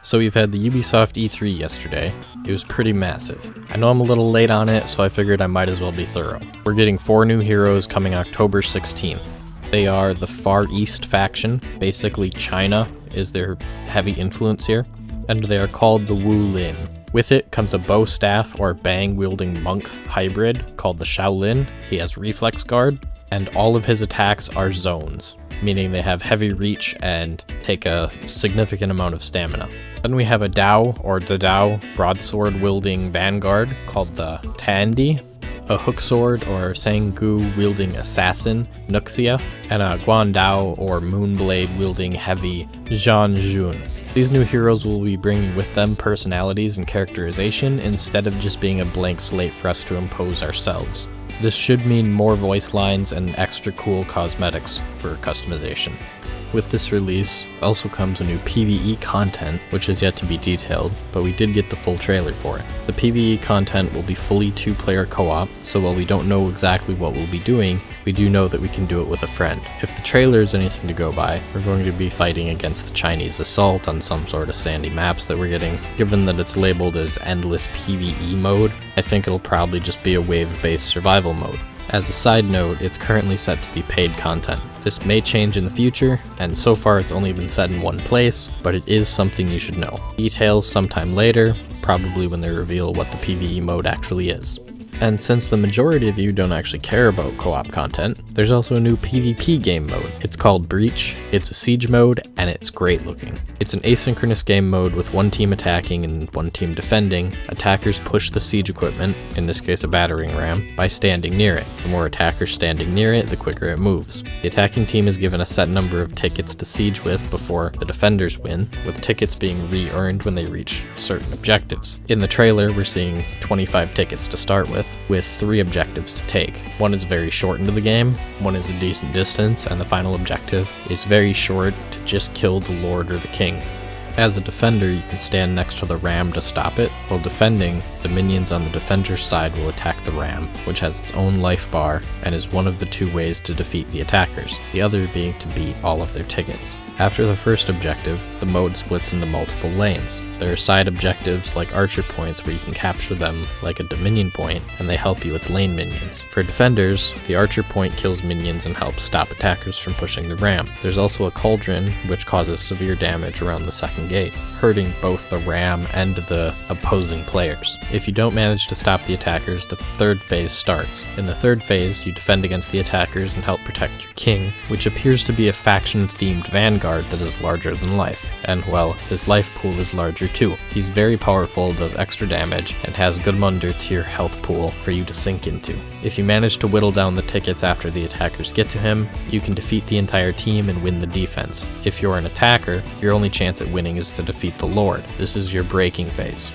So we've had the Ubisoft E3 yesterday. It was pretty massive. I know I'm a little late on it, so I figured I might as well be thorough. We're getting 4 new heroes coming October 16th. They are the Far East faction. Basically, China is their heavy influence here, and they are called the Wu Lin. With it comes a bow staff or bang-wielding monk hybrid called the Shaolin. He has reflex guard, and all of his attacks are zones, meaning they have heavy reach and take a significant amount of stamina. Then we have a Dao or Dadao broadsword-wielding vanguard called the Tandi, a hooksword or Sangu-wielding assassin, Nuxia, and a Guandao or moonblade-wielding heavy, Zhanjun. These new heroes will be bringing with them personalities and characterization instead of just being a blank slate for us to impose ourselves. This should mean more voice lines and extra cool cosmetics for customization. With this release also comes a new PvE content, which is yet to be detailed, but we did get the full trailer for it. The PvE content will be fully 2-player co-op, so while we don't know exactly what we'll be doing, we do know that we can do it with a friend. If the trailer is anything to go by, we're going to be fighting against the Chinese assault on some sort of sandy maps that we're getting. Given that it's labeled as Endless PvE mode, I think it'll probably just be a wave-based survival mode. As a side note, it's currently set to be paid content. This may change in the future, and so far it's only been set in one place, but it is something you should know. Details sometime later, probably when they reveal what the PvE mode actually is. And since the majority of you don't actually care about co-op content, there's also a new PvP game mode. It's called Breach, it's a siege mode, and it's great looking. It's an asynchronous game mode with one team attacking and one team defending. Attackers push the siege equipment, in this case a battering ram, by standing near it. The more attackers standing near it, the quicker it moves. The attacking team is given a set number of tickets to siege with before the defenders win, with tickets being re-earned when they reach certain objectives. In the trailer, we're seeing 25 tickets to start with 3 objectives to take. One is very short into the game, one is a decent distance, and the final objective is very short, to just kill the Lord or the King. As a defender, you can stand next to the ram to stop it. While defending, the minions on the defender's side will attack the ram, which has its own life bar and is one of the 2 ways to defeat the attackers, the other being to beat all of their tickets. After the first objective, the mode splits into multiple lanes. There are side objectives like archer points where you can capture them like a dominion point, and they help you with lane minions. For defenders, the archer point kills minions and helps stop attackers from pushing the ram. There's also a cauldron which causes severe damage around the second gate, hurting both the ram and the opposing players. If you don't manage to stop the attackers, the 3rd phase starts. In the 3rd phase, you defend against the attackers and help protect your king, which appears to be a faction-themed vanguard that is larger than life. And well, his life pool is larger too. He's very powerful, does extra damage, and has good under tier health pool for you to sink into. If you manage to whittle down the tickets after the attackers get to him, you can defeat the entire team and win the defense. If you're an attacker, your only chance at winning is to defeat the Lord. This is your breaking phase.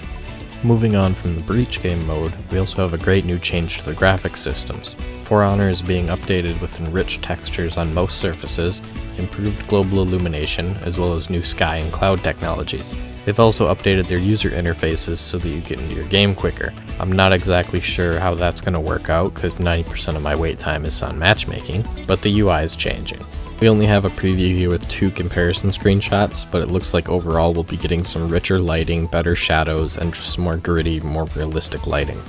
Moving on from the Breach game mode, we also have a great new change to the graphics systems. For Honor is being updated with enriched textures on most surfaces, improved global illumination, as well as new sky and cloud technologies. They've also updated their user interfaces so that you get into your game quicker. I'm not exactly sure how that's going to work out because 90% of my wait time is on matchmaking, but the UI is changing. We only have a preview here with 2 comparison screenshots, but it looks like overall we'll be getting some richer lighting, better shadows, and just more gritty, more realistic lighting.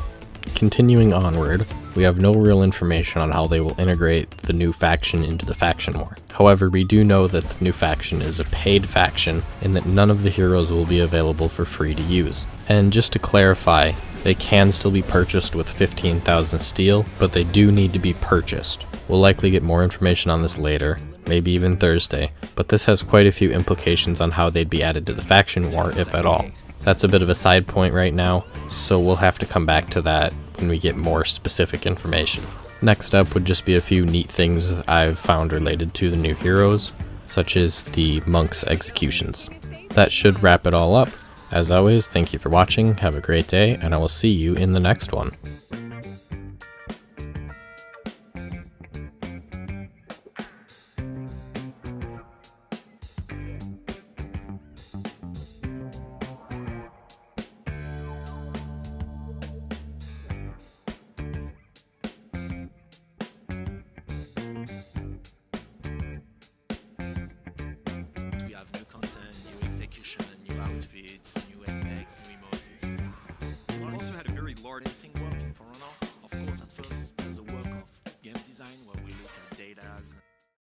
Continuing onward, we have no real information on how they will integrate the new faction into the faction war. However, we do know that the new faction is a paid faction and that none of the heroes will be available for free to use. And just to clarify, they can still be purchased with 15,000 steel, but they do need to be purchased. We'll likely get more information on this later, maybe even Thursday, but this has quite a few implications on how they'd be added to the faction war, if at all. That's a bit of a side point right now, so we'll have to come back to that when we get more specific information. Next up would just be a few neat things I've found related to the new heroes, such as the monk's executions. That should wrap it all up. As always, thank you for watching, have a great day, and I will see you in the next one. We have new content, new execution, new news feeds.